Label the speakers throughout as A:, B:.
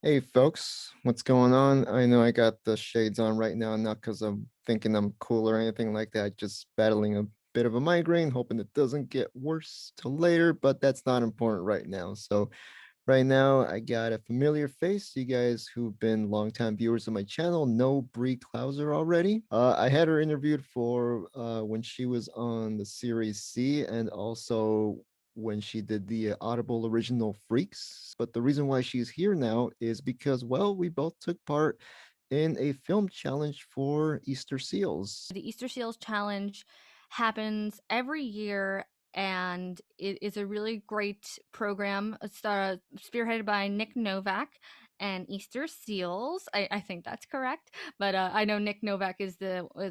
A: Hey folks, what's going on? I know I got the shades on right now, not because I'm thinking I'm cool or anything like that, just battling a bit of a migraine, hoping it doesn't get worse till later, but that's not important right now. So, right now, I got a familiar face. You guys who've been longtime viewers of my channel know Bree Klauser already. I had her interviewed for when she was on the series C and also when she did the Audible original Freaks. But the reason why she's here now is because, well, we both took part in a film challenge for Easter Seals.
B: The Easterseals Challenge happens every year and it is a really great program. It's spearheaded by Nick Novak and Easter Seals. I think that's correct, but I know Nick Novak is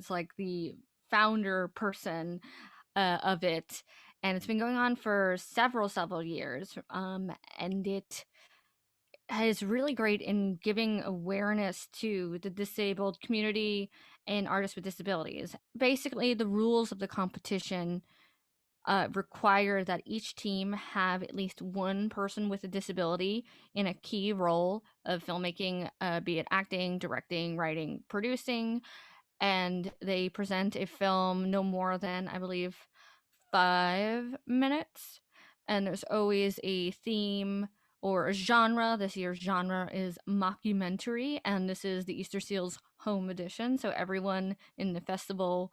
B: like the founder person of it, and it's been going on for several years. And it is really great in giving awareness to the disabled community and artists with disabilities. Basically, the rules of the competition require that each team have at least one person with a disability in a key role of filmmaking, be it acting, directing, writing, producing, and they present a film no more than, I believe, 5 minutes. And there's always a theme or a genre. This year's genre is mockumentary, and this is the Easter Seals home edition. So everyone in the festival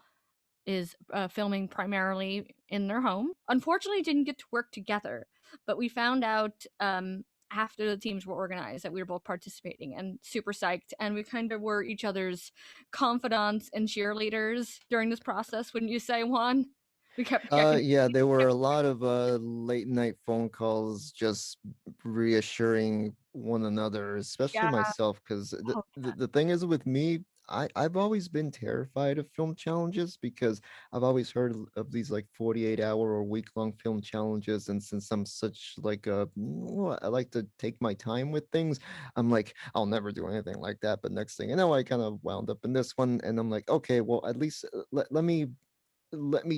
B: is filming primarily in their home. Unfortunately, didn't get to work together, but we found out after the teams were organized that we were both participating and super psyched, and we kind of were each other's confidants and cheerleaders during this process. Wouldn't you say, Juan? We kept checking.
A: Yeah, there were a lot of late night phone calls just reassuring one another, especially
B: Yeah.
A: myself, because
B: Oh,
A: the thing is with me, I've always been terrified of film challenges because I've always heard of these like 48-hour or week-long film challenges, and since I'm such like I like to take my time with things, I'm like, I'll never do anything like that. But next thing you know, I kind of wound up in this one, and I'm like, okay, well, at least let me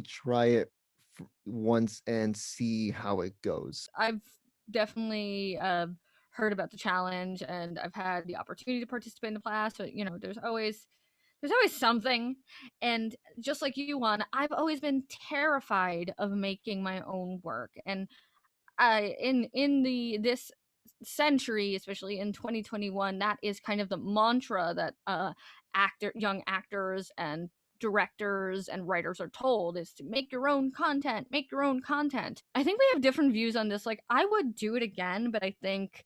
A: try it once and see how it goes.
B: I've definitely heard about the challenge, and I've had the opportunity to participate in the class. But there's always something. And just like you, Juan, I've always been terrified of making my own work. And in the this century, especially in 2021, that is kind of the mantra that young actors and directors and writers are told, is to make your own content, make your own content. I think we have different views on this. Like, I would do it again, but I think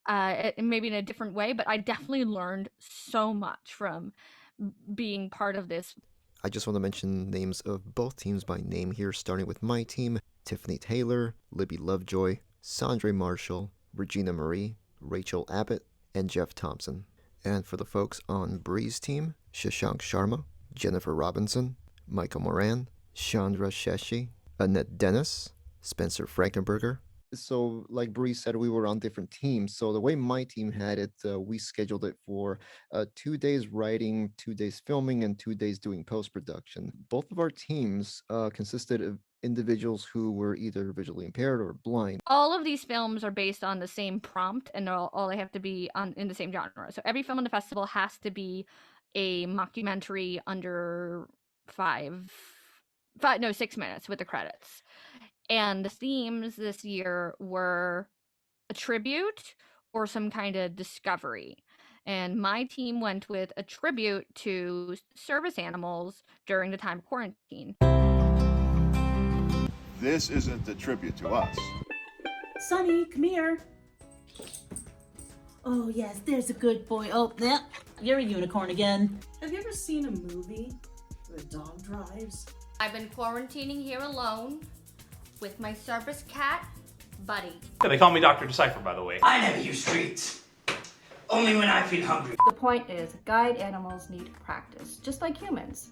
B: maybe in a different way. But I definitely learned so much from being part of this.
A: I just want to mention names of both teams by name here, starting with my team: Tiffany Taylor, Libby Lovejoy, Sandra Marshall, Regina Marie, Rachel Abbott, and Jeff Thompson. And for the folks on Bree's team: Shashank Sharma, Jennifer Robinson, Michael Moran, Chandra Sheshi, Annette Dennis, Spencer Frankenberger. So, like Bree said, we were on different teams. So the way my team had it, we scheduled it for 2 days writing, 2 days filming, and 2 days doing post production. Both of our teams consisted of individuals who were either visually impaired or blind.
B: All of these films are based on the same prompt, and all they have to be on in the same genre. So every film in the festival has to be a mockumentary under five, five no 6 minutes with the credits. And the themes this year were a tribute or some kind of discovery. And my team went with a tribute to service animals during the time of quarantine.
C: This isn't a tribute to us.
D: Sonny, come here. Oh, yes, there's a good boy. Oh, yeah, you're a unicorn again.
E: Have you ever seen a movie where a dog drives?
B: I've been quarantining here alone with my service cat, Buddy.
F: Yeah, they call me Dr. Decipher, by the way.
G: I never use treats. Only when I feel hungry.
H: The point is, guide animals need practice, just like humans.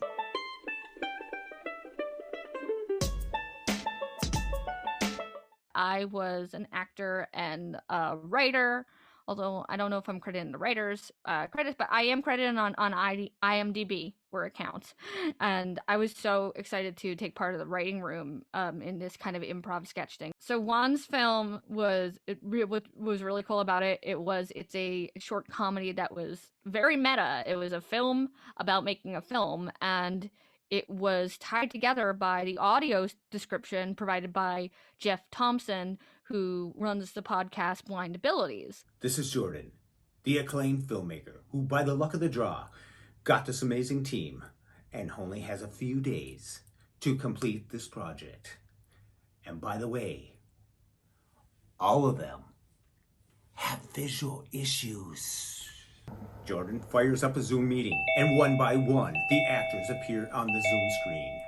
B: I was an actor and a writer, although I don't know if I'm credited in the writers credits, but I am credited on IMDb where it counts. And I was so excited to take part of the writing room in this kind of improv sketch thing. So Juan's film what was really cool about it. It's a short comedy that was very meta. It was a film about making a film, and it was tied together by the audio description provided by Jeff Thompson, who runs the podcast Blind Abilities.
I: This is Jordan, the acclaimed filmmaker who, by the luck of the draw, got this amazing team and only has a few days to complete this project. And by the way, all of them have visual issues. Jordan fires up a Zoom meeting, and one by one, the actors appear on the Zoom screen.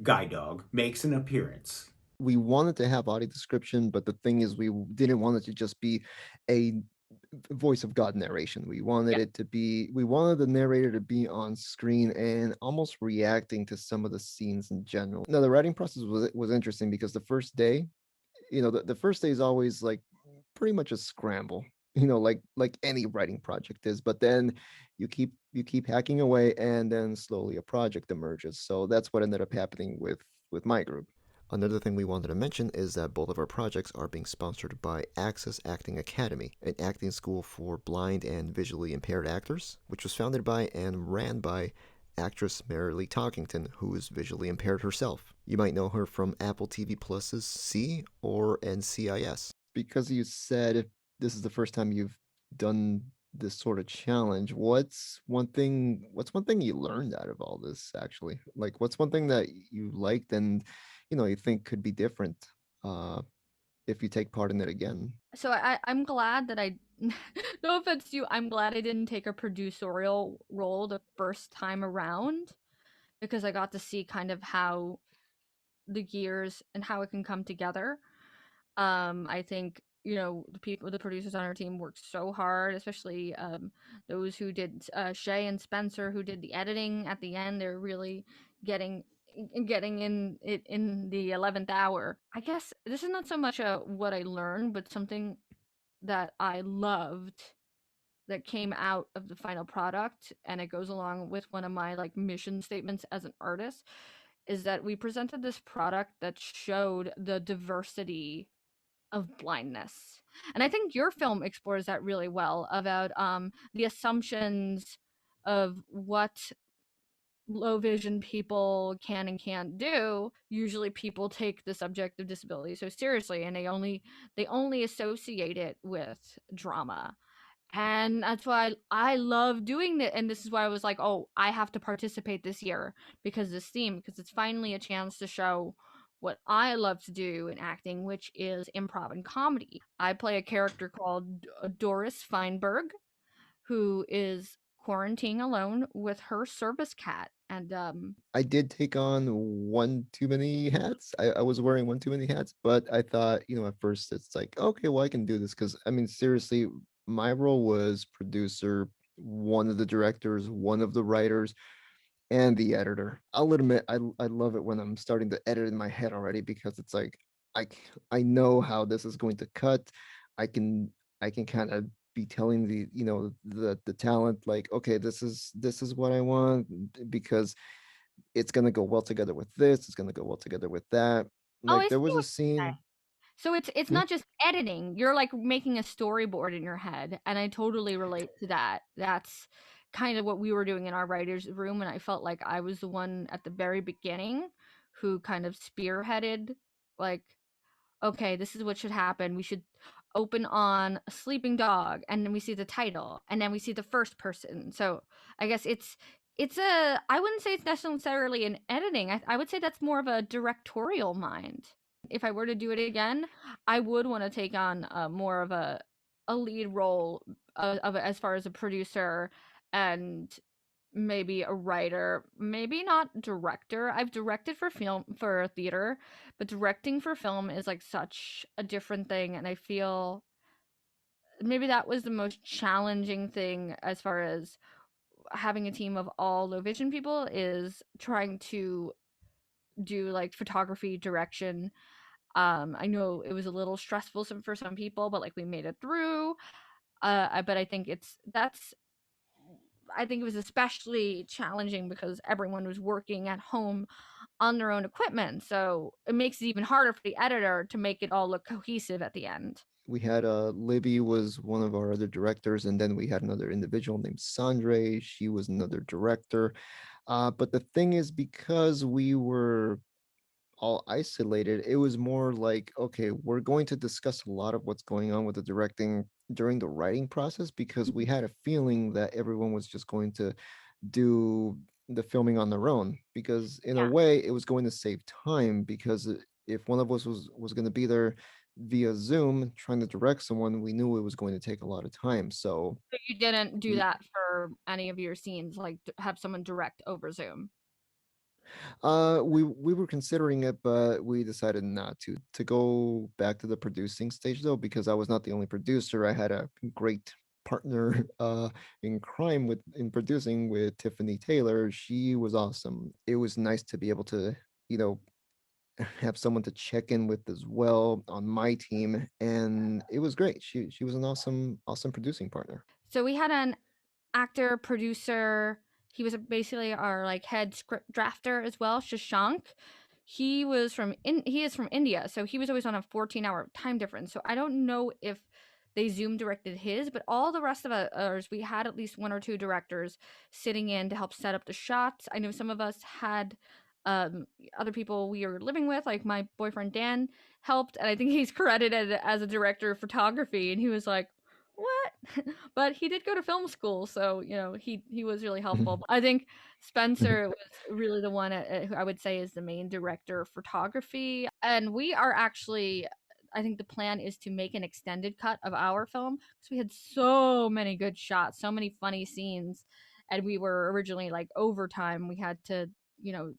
I: Guide Dog makes an appearance.
A: We wanted to have audio description, but the thing is, we didn't want it to just be a voice of God narration. We wanted we wanted the narrator to be on screen and almost reacting to some of the scenes in general. Now, the writing process was interesting because the first day, the first day is always like pretty much a scramble, like any writing project is. But then you keep hacking away, and then slowly a project emerges. So that's what ended up happening with my group. Another thing we wanted to mention is that both of our projects are being sponsored by Access Acting Academy, an acting school for blind and visually impaired actors, which was founded by and ran by actress Marilee Talkington, who is visually impaired herself. You might know her from Apple TV Plus's See or NCIS. Because you said this is the first time you've done this sort of challenge, what's one thing you learned out of all this, actually? Like, what's one thing that you liked and you think could be different if you take part in it again?
B: So I'm glad that no offense to you, I'm glad I didn't take a producerial role the first time around, because I got to see kind of how the gears and how it can come together. I think the producers on our team worked so hard, especially those who did Shay and Spencer, who did the editing at the end. They're really getting in it in the 11th hour. I guess this is not so much what I learned, but something that I loved that came out of the final product, and it goes along with one of my mission statements as an artist, is that we presented this product that showed the diversity of blindness. And I think your film explores that really well, about the assumptions of what low vision people can and can't do. Usually people take the subject of disability so seriously, and they only associate it with drama. And that's why I love doing it. And this is why I was like, oh, I have to participate this year because it's finally a chance to show what I love to do in acting, which is improv and comedy. I play a character called Doris Feinberg, who is quarantining alone with her service cat. And
A: I did take on one too many hats. I was wearing one too many hats, but I thought, at first it's like, okay, well, I can do this. Because, I mean, seriously, my role was producer, one of the directors, one of the writers, and the editor. I'll admit, I love it when I'm starting to edit in my head already, because it's like, I know how this is going to cut. I can kind of be telling the talent, like, okay, this is what I want, because it's gonna go well together with this, it's gonna go well together with that.
B: I
A: Like,
B: see
A: there was
B: what
A: a
B: you're saying.
A: scene.
B: So it's not just editing. You're making a storyboard in your head, and I totally relate to that. That's kind of what we were doing in our writers' room, and I felt like I was the one at the very beginning who kind of spearheaded, like, okay, this is what should happen. We should open on a sleeping dog, and then we see the title, and then we see the first person. So I guess I wouldn't say it's necessarily an editing. I would say that's more of a directorial mind. If I were to do it again, I would want to take on more of a lead role as far as a producer and maybe a writer, maybe not director. I've directed for theater, but directing for film is such a different thing, and I feel maybe that was the most challenging thing as far as having a team of all low vision people, is trying to do photography, direction, I know it was a little stressful for some people, but like we made it through. But I think I think it was especially challenging because everyone was working at home on their own equipment. So it makes it even harder for the editor to make it all look cohesive at the end.
A: We had Libby was one of our other directors, and then we had another individual named Sandre. She was another director. But the thing is, because we were all isolated, it was more like, okay, we're going to discuss a lot of what's going on with the directing during the writing process, because we had a feeling that everyone was just going to do the filming on their own, because in a
B: Yeah.
A: way it was going to save time, because if one of us was going to be there via Zoom trying to direct someone, we knew it was going to take a lot of time. So
B: But you didn't do
A: we
B: that for any of your scenes, like have someone direct over Zoom.
A: we were considering it, but we decided not to go back to the producing stage, though, because I was not the only producer. I had a great partner in crime with in producing with Tiffany Taylor. She was awesome. It was nice to be able to, you know, have someone to check in with as well on my team, and it was great. She was an awesome producing partner.
B: So we had an actor, producer. He was basically our like head script drafter as well, Shashank. He is from India, so he was always on a 14-hour time difference. So I don't know if they Zoom directed his, but all the rest of ours, we had at least one or two directors sitting in to help set up the shots. I know some of us had other people we were living with, like my boyfriend Dan helped, and I think he's credited as a director of photography, and he was like, what? But he did go to film school, so he was really helpful. I think Spencer was really the one who I would say is the main director of photography, and we are actually. I think the plan is to make an extended cut of our film because we had so many good shots, so many funny scenes, and we were originally like overtime. We had to, you know,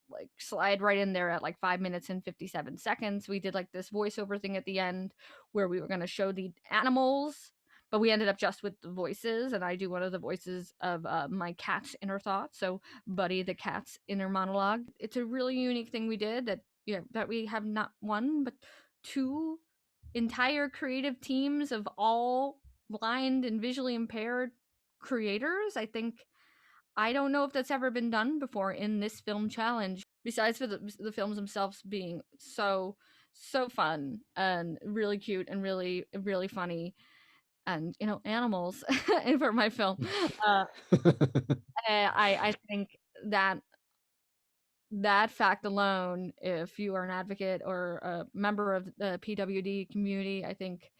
B: like slide right in there at like 5 minutes and 57 seconds. We did like this voiceover thing at the end where we were going to show the animals, but we ended up just with the voices. And I do one of the voices of my cat's inner thoughts. So Buddy the cat's inner monologue. It's a really unique thing we did that we have not one, but two entire creative teams of all blind and visually impaired creators. I don't know if that's ever been done before in this film challenge, besides for the films themselves being so fun and really cute and really really funny, and animals for my film. uh, I think that fact alone, if you are an advocate or a member of the PWD community, I think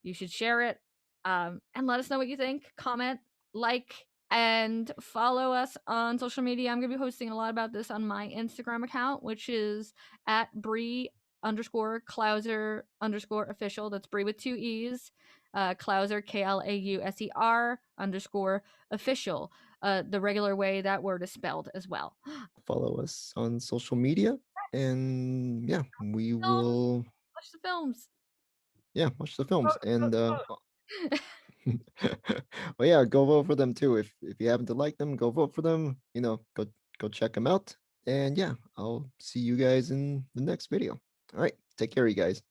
B: you should share it, and let us know what you think. Comment, like, and follow us on social media. I'm going to be posting a lot about this on my Instagram account, which is at Bree_Klauser_official. That's Bree with two E's. Klauser, KLAUSER_official. The regular way that word is spelled as well.
A: Follow us on social media, and yeah, we
B: Films.
A: will
B: Watch the films.
A: watch the films, and
B: Vote.
A: well, yeah, go vote for them too. If you happen to like them, go vote for them. Go check them out, and yeah, I'll see you guys in the next video. All right, take care, you guys.